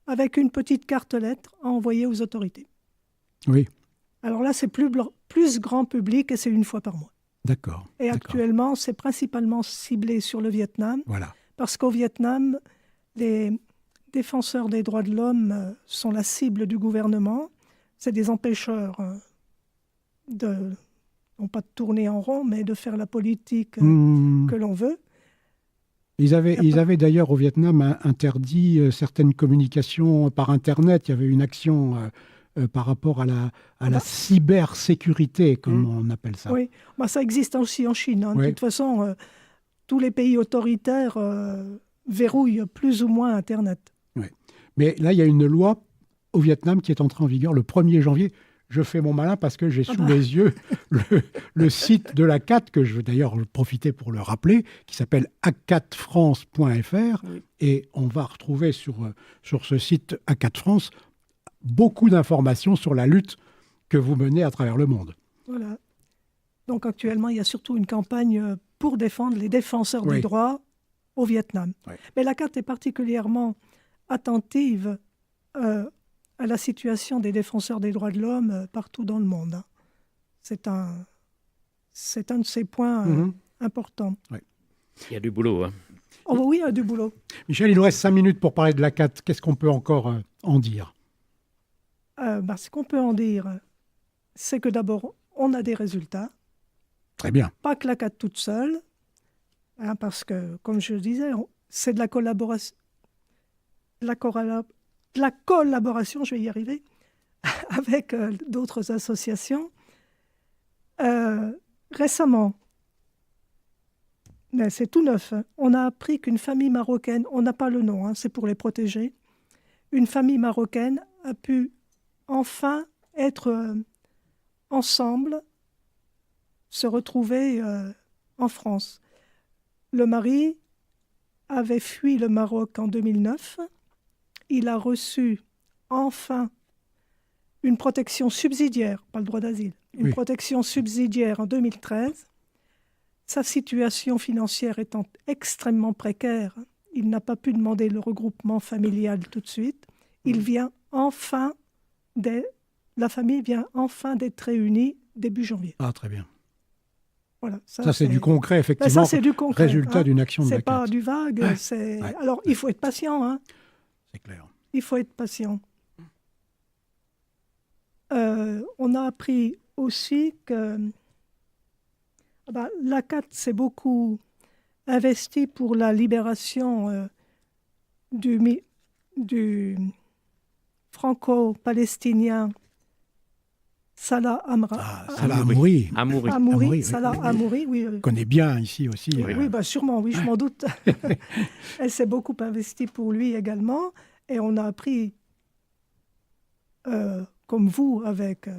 avec une petite carte-lettre à envoyer aux autorités. Oui. Alors là, c'est plus grand public et c'est une fois par mois. D'accord. Et actuellement, c'est principalement ciblé sur le Vietnam. Voilà. Parce qu'au Vietnam, les défenseurs des droits de l'homme sont la cible du gouvernement. C'est des empêcheurs non pas de tourner en rond, mais de faire la politique que l'on veut. Ils avaient d'ailleurs au Vietnam interdit certaines communications par Internet. Il y avait une action par rapport à la cybersécurité, comme on appelle ça. Oui, ça existe aussi en Chine. Hein. Oui. De toute façon, tous les pays autoritaires verrouillent plus ou moins Internet. Oui. Mais là, il y a une loi au Vietnam qui est entrée en vigueur le 1er janvier. Je fais mon malin parce que j'ai sous les yeux le site de l'ACAT, que je veux d'ailleurs profiter pour le rappeler, qui s'appelle acatfrance.fr. Oui. Et on va retrouver sur ce site ACAT France beaucoup d'informations sur la lutte que vous menez à travers le monde. Voilà. Donc actuellement, il y a surtout une campagne pour défendre les défenseurs des droits au Vietnam. Oui. Mais l'ACAT est particulièrement attentive à la situation des défenseurs des droits de l'homme partout dans le monde. Hein. C'est un de ces points importants. Oui. Il y a du boulot. Hein. Oh oui, il y a du boulot. Michel, il nous reste 5 minutes pour parler de l'ACAT. Qu'est-ce qu'on peut encore en dire ? Ce qu'on peut en dire, c'est que d'abord, on a des résultats. Très bien. Pas que l'ACAT toute seule, hein, parce que, comme je le disais, c'est de la collaboration. La collaboration, je vais y arriver, avec d'autres associations. Récemment, mais c'est tout neuf, hein, on a appris qu'une famille marocaine, on n'a pas le nom, hein, c'est pour les protéger, une famille marocaine a pu enfin être ensemble, se retrouver en France. Le mari avait fui le Maroc en 2009. Il a reçu enfin une protection subsidiaire, pas le droit d'asile, une protection subsidiaire en 2013. Sa situation financière étant extrêmement précaire, il n'a pas pu demander le regroupement familial tout de suite. Il vient enfin la famille vient enfin d'être réunie début janvier. Ah, très bien. Voilà, ça c'est du concret, effectivement. Ça, c'est du concret. Résultat d'une action de la CAT. C'est pas du vague. Ouais. Alors, il faut être patient. Hein. C'est clair. Il faut être patient. On a appris aussi que la CAT s'est beaucoup investie pour la libération du franco-palestinien Salah Hamouri. Hamouri. Salah Hamouri, oui. On connaît bien ici aussi. Oui, sûrement, oui, je m'en doute. Elle s'est beaucoup investie pour lui également. Et on a appris, comme vous, avec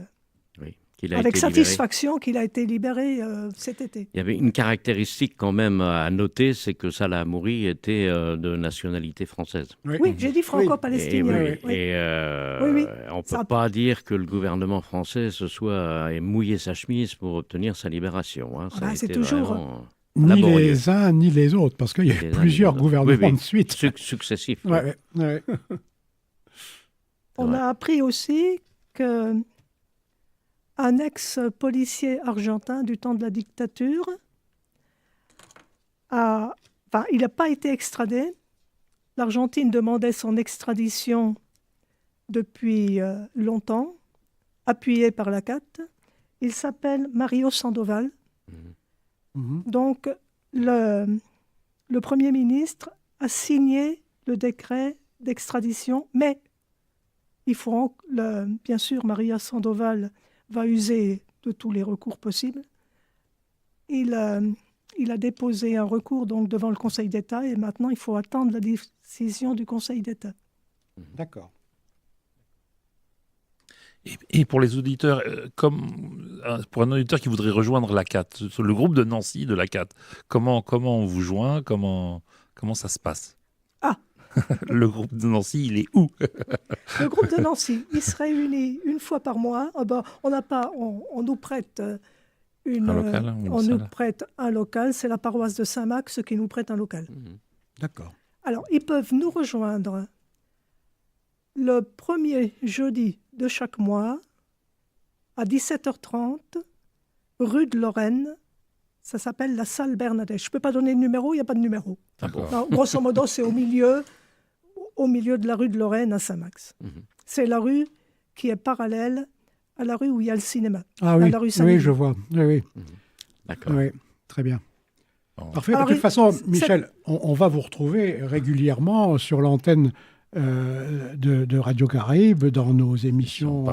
satisfaction qu'il a été libéré cet été. Il y avait une caractéristique quand même à noter, c'est que Salah Hamouri était de nationalité française. Oui, j'ai dit franco-palestinien. On ne peut pas dire que le gouvernement français ait mouillé sa chemise pour obtenir sa libération. Hein. C'est toujours... Ni les uns ni les autres, parce qu'il y a eu plusieurs gouvernements de suite. Successifs. On a appris aussi qu'un ex-policier argentin du temps de la dictature il n'a pas été extradé. L'Argentine demandait son extradition depuis longtemps, appuyé par la CAT. Il s'appelle Mario Sandoval. Donc, le Premier ministre a signé le décret d'extradition, mais bien sûr, Mario Sandoval va user de tous les recours possibles. Il a déposé un recours donc, devant le Conseil d'État et maintenant, il faut attendre la décision du Conseil d'État. D'accord. Et pour les auditeurs, pour un auditeur qui voudrait rejoindre la CAT, le groupe de Nancy de la CAT, comment on vous joint, comment ça se passe? Le groupe de Nancy, il est où? Le groupe de Nancy, il se réunit une fois par mois. On nous prête un local. C'est la paroisse de Saint-Max qui nous prête un local. D'accord. Alors, ils peuvent nous rejoindre le premier jeudi de chaque mois à 17h30, rue de Lorraine. Ça s'appelle la salle Bernadette. Je ne peux pas donner de numéro, il n'y a pas de numéro. Non, grosso modo, c'est au milieu de la rue de Lorraine à Saint-Max. C'est la rue qui est parallèle à la rue où il y a le cinéma. Ah oui, la rue oui, je vois. Oui. D'accord. Oui, très bien. Parfait. Alors, de toute façon, Michel, on va vous retrouver régulièrement sur l'antenne de Radio Caraïbes dans nos émissions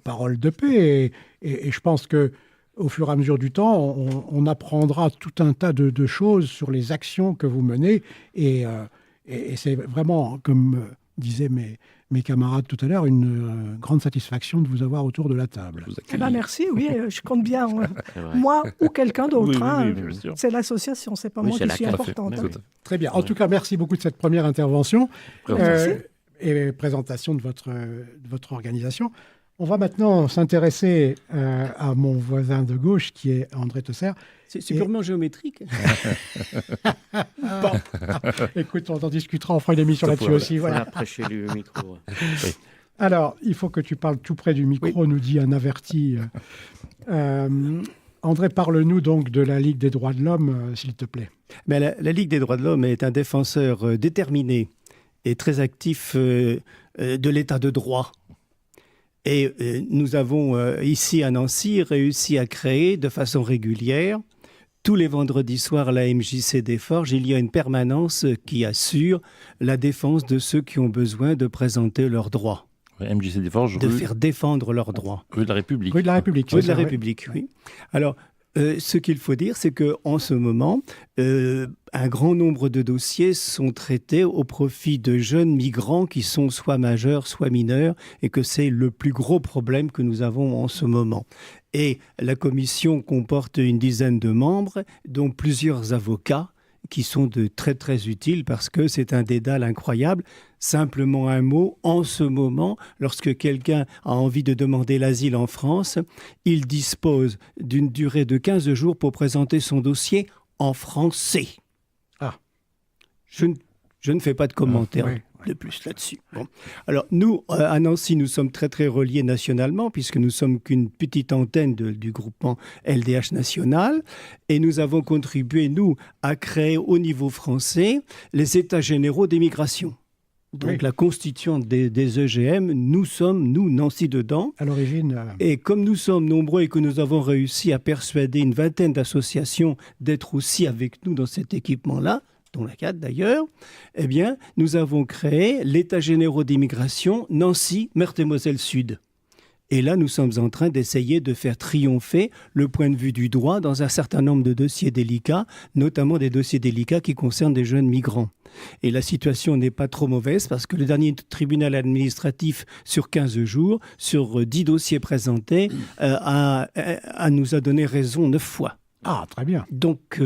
Parole de paix. Et je pense que au fur et à mesure du temps, on apprendra tout un tas de choses sur les actions que vous menez. Et c'est vraiment, comme disaient mes camarades tout à l'heure, une grande satisfaction de vous avoir autour de la table. Merci, oui, je compte bien. Moi ou quelqu'un d'autre. Oui, c'est l'association, c'est pas moi qui suis importante. Très bien. En tout cas, merci beaucoup de cette première intervention et présentation de votre organisation. On va maintenant s'intéresser à mon voisin de gauche, qui est André Teusser. C'est purement géométrique. Bon. Écoute, on en discutera, on fera une émission là-dessus aussi. Voilà. Prêcher le micro. Oui. Alors, il faut que tu parles tout près du micro, nous dit un averti. André, parle-nous donc de la Ligue des droits de l'homme, s'il te plaît. Mais la Ligue des droits de l'homme est un défenseur déterminé et très actif de l'état de droit. Et nous avons ici à Nancy réussi à créer de façon régulière, tous les vendredis soirs à la MJC des Forges, il y a une permanence qui assure la défense de ceux qui ont besoin de présenter leurs droits. MJC des Forges, faire défendre leurs droits. Rue de la République. Rue de la République. Rue de la République, oui. Alors, ce qu'il faut dire, c'est qu'en ce moment, un grand nombre de dossiers sont traités au profit de jeunes migrants qui sont soit majeurs, soit mineurs, et que c'est le plus gros problème que nous avons en ce moment. Et la commission comporte une dizaine de membres, dont plusieurs avocats, qui sont de très très utiles parce que c'est un dédale incroyable. Simplement un mot, en ce moment, lorsque quelqu'un a envie de demander l'asile en France, il dispose d'une durée de 15 jours pour présenter son dossier en français. Je ne fais pas de commentaires de plus là-dessus. Bon. Alors nous, à Nancy, nous sommes très très reliés nationalement puisque nous sommes qu'une petite antenne du groupement LDH national et nous avons contribué, nous, à créer au niveau français les États généraux des migrations. Donc la constituante des EGM, nous sommes, nous, Nancy dedans. À l'origine. Et comme nous sommes nombreux et que nous avons réussi à persuader une vingtaine d'associations d'être aussi avec nous dans cet équipement-là, dont la 4 d'ailleurs, eh bien, nous avons créé l'État général d'immigration Nancy-Meurthe-et-Moselle-Sud. Et là, nous sommes en train d'essayer de faire triompher le point de vue du droit dans un certain nombre de dossiers délicats, notamment des dossiers délicats qui concernent des jeunes migrants. Et la situation n'est pas trop mauvaise parce que le dernier tribunal administratif sur 15 jours, sur 10 dossiers présentés, nous a donné raison 9 fois. Ah, très bien. Donc,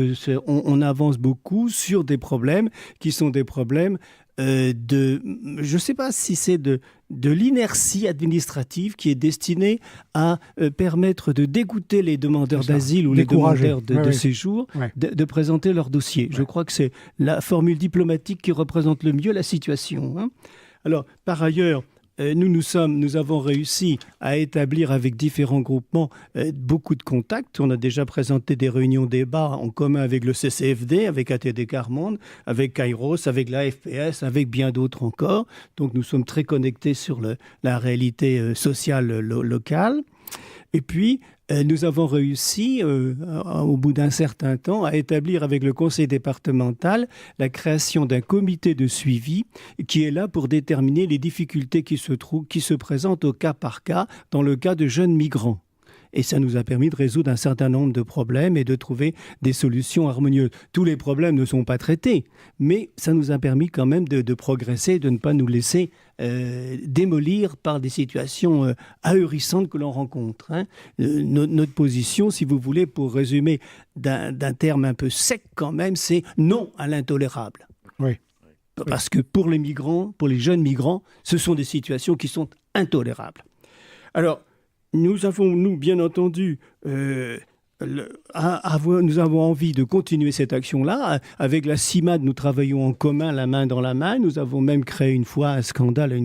on avance beaucoup sur des problèmes qui sont des problèmes je ne sais pas si c'est de l'inertie administrative qui est destinée à permettre de dégoûter les demandeurs d'asile ou les demandeurs de séjour de présenter leur dossier. Je crois que c'est la formule diplomatique qui représente le mieux la situation. Hein. Alors, par ailleurs, nous avons réussi à établir avec différents groupements beaucoup de contacts. On a déjà présenté des réunions débats en commun avec le CCFD, avec ATD Quart Monde, avec Kairos, avec la FPS, avec bien d'autres encore. Donc nous sommes très connectés sur la réalité sociale locale. Et puis, nous avons réussi, au bout d'un certain temps, à établir avec le conseil départemental la création d'un comité de suivi qui est là pour déterminer les difficultés qui se présentent au cas par cas dans le cas de jeunes migrants. Et ça nous a permis de résoudre un certain nombre de problèmes et de trouver des solutions harmonieuses. Tous les problèmes ne sont pas traités, mais ça nous a permis quand même de progresser, de ne pas nous laisser démolir par des situations ahurissantes que l'on rencontre. Hein. Notre position, si vous voulez, pour résumer d'un terme un peu sec quand même, c'est non à l'intolérable. Oui. Parce que pour les migrants, pour les jeunes migrants, ce sont des situations qui sont intolérables. Alors, nous avons, bien entendu, nous avons envie de continuer cette action-là. Avec la CIMAD, nous travaillons en commun, la main dans la main. Nous avons même créé une fois un scandale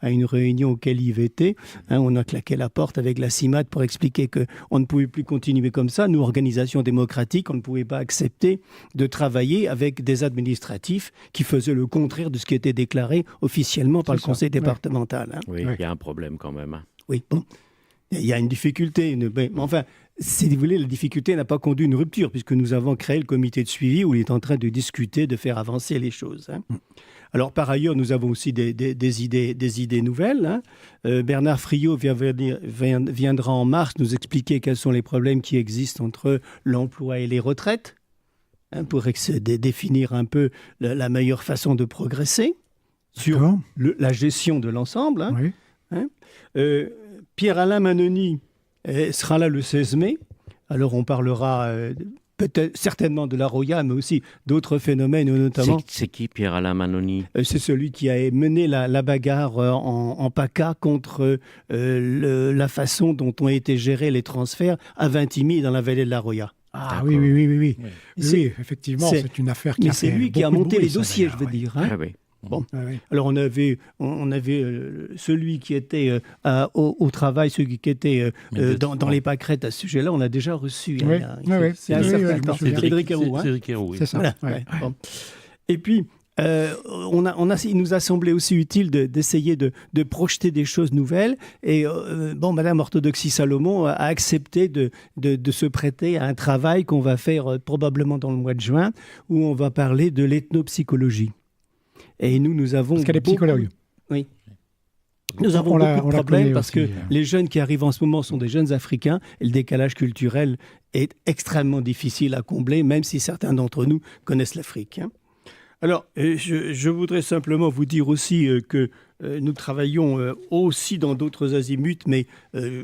à une réunion auquel Yves était. Hein, on a claqué la porte avec la CIMAD pour expliquer qu'on ne pouvait plus continuer comme ça. Nous, organisation démocratique, on ne pouvait pas accepter de travailler avec des administratifs qui faisaient le contraire de ce qui était déclaré officiellement par le conseil départemental. Hein. Oui, il y a un problème quand même. Hein. Oui, bon. Il y a une difficulté, mais enfin, si vous voulez, la difficulté n'a pas conduit à une rupture, puisque nous avons créé le comité de suivi où il est en train de discuter, de faire avancer les choses. Hein. Alors, par ailleurs, nous avons aussi des idées nouvelles. Hein. Bernard Friot viendra en mars nous expliquer quels sont les problèmes qui existent entre l'emploi et les retraites, hein, pour définir un peu la meilleure façon de progresser sur la gestion de l'ensemble. Hein. Oui. Hein. Pierre-Alain Manoni sera là le 16 mai. Alors, on parlera peut-être certainement de la Roya, mais aussi d'autres phénomènes, notamment... C'est qui Pierre-Alain Manoni ? C'est celui qui a mené la bagarre en PACA contre la façon dont ont été gérés les transferts à Vintimille dans la vallée de la Roya. Ah oui. Oui, effectivement, c'est une affaire qui a fait c'est lui qui a monté les dossiers, je veux dire. Hein. Ah oui. Bon. Alors on avait celui qui était au travail, celui qui était dans les pâquerettes à ce sujet-là, on a déjà reçu. Cédric Héroux. Cédric Héroux, c'est ça. Voilà, ouais. Bon. Et puis, il nous a semblé aussi utile d'essayer de projeter des choses nouvelles. Et Madame Orthodoxie Salomon a accepté de se prêter à un travail qu'on va faire probablement dans le mois de juin, où on va parler de l'ethnopsychologie. Et nous avons... Parce qu'elle est psychologue. Oui. Nous avons beaucoup de problèmes parce que les jeunes qui arrivent en ce moment sont des jeunes Africains et le décalage culturel est extrêmement difficile à combler, même si certains d'entre nous connaissent l'Afrique. Hein. Alors, je voudrais simplement vous dire aussi que nous travaillons aussi dans d'autres azimuts, mais nous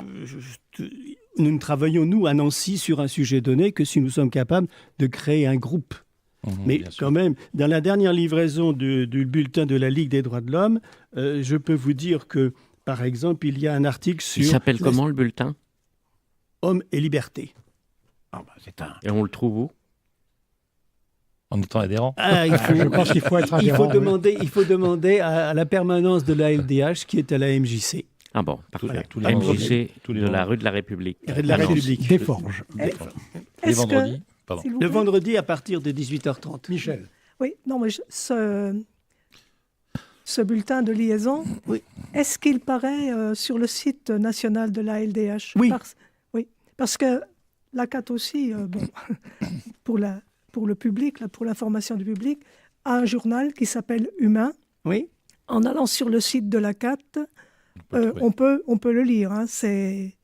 ne travaillons, nous, à Nancy, sur un sujet donné que si nous sommes capables de créer un groupe. Mais quand même, dans la dernière livraison du bulletin de la Ligue des droits de l'homme, je peux vous dire que, par exemple, il y a un article sur... Il s'appelle comment, le bulletin ? Hommes et liberté. Et on le trouve où ? En étant adhérent. Je pense qu'il faut être adhérent. Il faut demander à la permanence de la LDH qui est à la MJC. Ah bon, parfait. Voilà. La MJC de la rue de la République. De la République. Des Forges. Les vendredis. Pardon. Le vendredi à partir de 18h30. Michel. Oui, non, mais ce bulletin de liaison, oui. Est-ce qu'il paraît sur le site national de la LDH ? Oui. Parce que la CAT aussi, pour pour le public, là, pour l'information du public, à un journal qui s'appelle Humain. Oui. En allant sur le site de la CAT, on peut le lire. Hein. C'est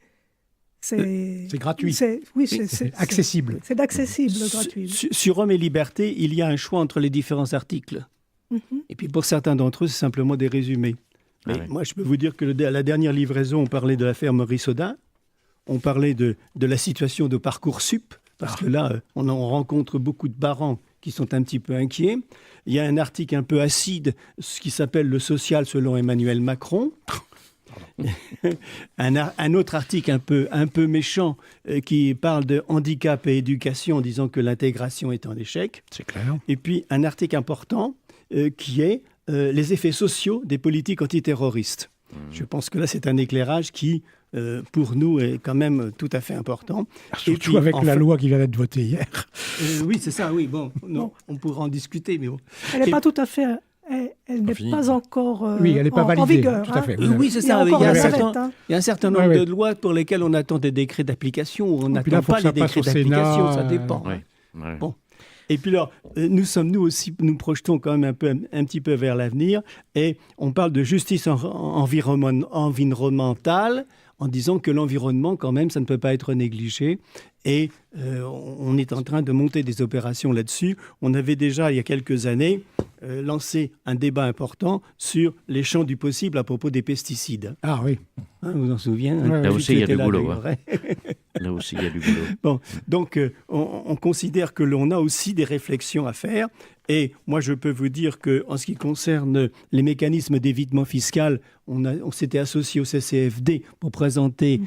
gratuit. Oui, c'est accessible. C'est accessible, gratuit. Sur Hommes et Liberté, il y a un choix entre les différents articles. Et puis pour certains d'entre eux, c'est simplement des résumés. Mais moi, je peux vous dire que à la dernière livraison, on parlait de l'affaire Maurice Audin, on parlait de la situation de Parcoursup, parce que là, on en rencontre beaucoup de parents qui sont un petit peu inquiets. Il y a un article un peu acide, ce qui s'appelle « Le social selon Emmanuel Macron ». Un autre article un peu méchant qui parle de handicap et éducation en disant que l'intégration est en échec. C'est clair. Et puis un article important qui est les effets sociaux des politiques antiterroristes. Je pense que là, c'est un éclairage qui, pour nous, est quand même tout à fait important. Surtout puis, avec la loi qui vient d'être votée hier. Oui, c'est ça, oui. Bon, non, on pourra en discuter, mais bon. Elle n'est pas tout à fait... Elle n'est pas encore oui, elle n'est pas validée, en vigueur. Tout à fait. Oui, c'est ça. Il y a un certain nombre de lois pour lesquelles on attend des décrets d'application ou on n'attend pas les décrets d'application. Ça dépend. Bon. Et puis alors, nous aussi, nous projetons quand même un petit peu vers l'avenir et on parle de justice environnementale en disant que l'environnement, quand même, ça ne peut pas être négligé. Et on est en train de monter des opérations là-dessus. On avait déjà, il y a quelques années, lancé un débat important sur les champs du possible à propos des pesticides. Ah oui. Hein, vous vous en souvenez? Là aussi, il y a du boulot. Là aussi, il y a du boulot. Bon, donc, on considère que l'on a aussi des réflexions à faire. Et moi, je peux vous dire qu'en ce qui concerne les mécanismes d'évitement fiscal, on s'était associé au CCFD pour présenter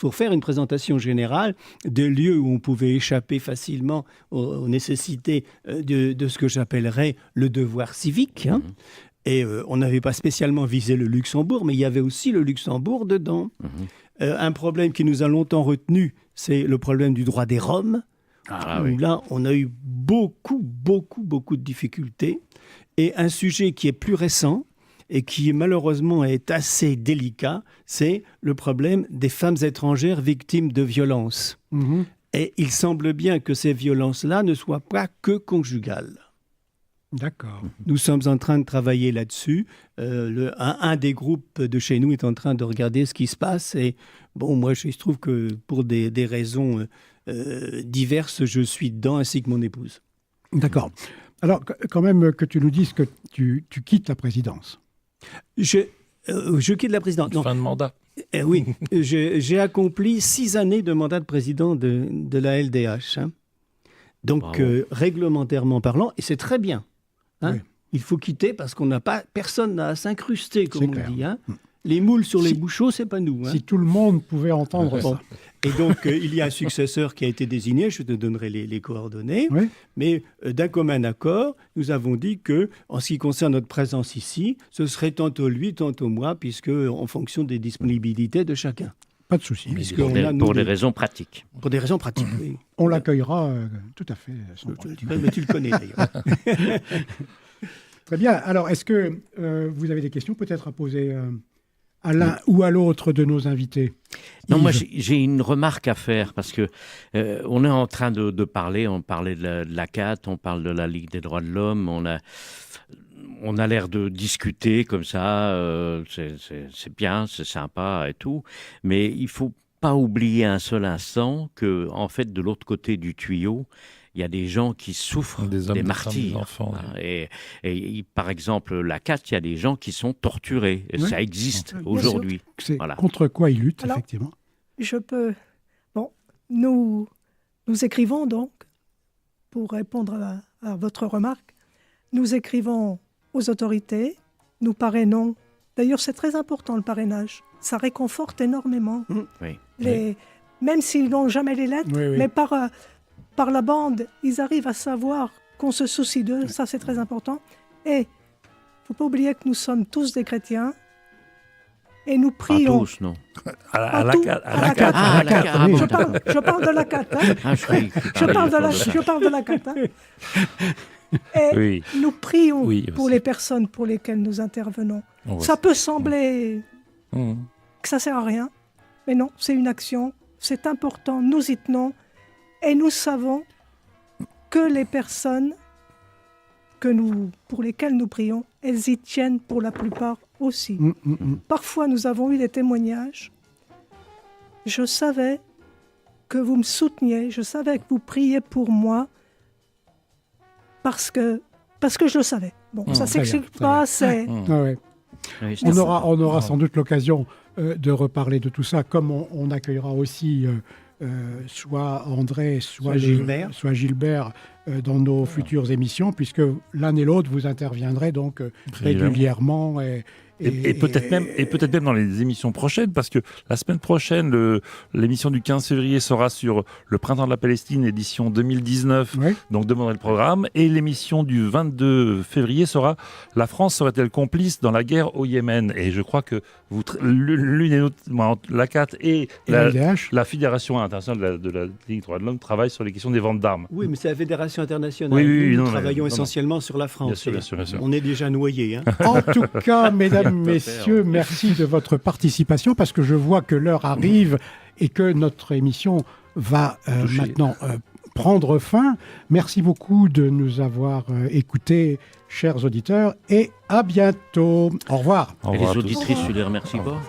pour faire une présentation générale de lieux où on pouvait échapper facilement aux nécessités de ce que j'appellerais le devoir civique. Hein. Et on n'avait pas spécialement visé le Luxembourg, mais il y avait aussi le Luxembourg dedans. Un problème qui nous a longtemps retenu, c'est le problème du droit des Roms. Là, on a eu beaucoup de difficultés. Et un sujet qui est plus récent et qui malheureusement est assez délicat, c'est le problème des femmes étrangères victimes de violences. Et il semble bien que ces violences-là ne soient pas que conjugales. D'accord. Nous sommes en train de travailler là-dessus. Un des groupes de chez nous est en train de regarder ce qui se passe. Et bon, moi, il se trouve que pour des raisons diverses, je suis dedans, ainsi que mon épouse. D'accord. Alors, quand même que tu nous dises que tu quittes la présidence. Je quitte la présidence. Fin de mandat. Oui, j'ai accompli 6 années de mandat de président de la LDH. Hein. Donc, réglementairement parlant, et c'est très bien. Hein. Oui. Il faut quitter parce personne n'a à s'incruster, comme on dit. Hein. Les moules sur les bouchons, c'est pas nous. Hein. Si tout le monde pouvait entendre ça. Et donc, il y a un successeur qui a été désigné, je te donnerai les coordonnées, mais d'un commun accord, nous avons dit que, en ce qui concerne notre présence ici, ce serait tantôt lui, tantôt moi, puisque en fonction des disponibilités de chacun. Pas de souci. Pour des raisons pratiques. Pour des raisons pratiques, oui. On l'accueillera tout à fait. Mais tu le connais d'ailleurs. Très bien. Alors, est-ce que vous avez des questions peut-être à poser à l'un ou à l'autre de nos invités? Non, moi j'ai une remarque à faire parce que on est en train de parler, on parlait de la CAT, on parle de la Ligue des droits de l'homme, on a l'air de discuter comme ça, c'est bien, c'est sympa et tout, mais il faut pas oublier un seul instant que, en fait, de l'autre côté du tuyau, il y a des gens qui souffrent, des martyrs. Des enfants, et par exemple, la CAT, il y a des gens qui sont torturés. Et ça existe aujourd'hui. C'est contre quoi ils luttent, effectivement. Bon, nous écrivons donc, pour répondre à votre remarque, nous écrivons aux autorités, nous parrainons. D'ailleurs, c'est très important le parrainage. Ça réconforte énormément. Même s'ils n'ont jamais les lettres, mais par la bande, ils arrivent à savoir qu'on se soucie d'eux. Ça, c'est très important. Et il ne faut pas oublier que nous sommes tous des chrétiens. Et nous prions. Pas tous, non. À la CAT. Je parle de la CAT. Hein. Je parle de la CAT. Hein. Et nous prions pour les personnes pour lesquelles nous intervenons. Ça peut sembler que ça ne sert à rien, mais non, c'est une action, c'est important, nous y tenons, et nous savons que les personnes pour lesquelles nous prions, elles y tiennent pour la plupart aussi. Parfois, nous avons eu des témoignages. Je savais que vous me souteniez, je savais que vous priez pour moi parce que je le savais. Bon, ça s'explique pas, c'est... Ouais. Oui, On aura sans doute l'occasion de reparler de tout ça, comme on accueillera aussi soit André, soit Gilbert dans nos futures émissions, puisque l'un et l'autre, vous interviendrez donc régulièrement. Et peut-être même dans les émissions prochaines, parce que la semaine prochaine, l'émission du 15 février sera sur le Printemps de la Palestine, édition 2019, donc demandez le programme, et l'émission du 22 février sera « La France serait-elle complice dans la guerre au Yémen ?» Et je crois que l'une et l'autre, l'ACAT et la Fédération internationale de la Ligue des droits de l'homme travaillent sur les questions des ventes d'armes. Oui, mais c'est la Fédération internationale. Nous travaillons essentiellement sur la France. Bien sûr. On est déjà noyés. Hein. En tout cas, mesdames, messieurs, merci de votre participation, parce que je vois que l'heure arrive et que notre émission va maintenant prendre fin. Merci beaucoup de nous avoir écoutés, chers auditeurs, et à bientôt. Au revoir. Et les auditrices, tu les remercies pas?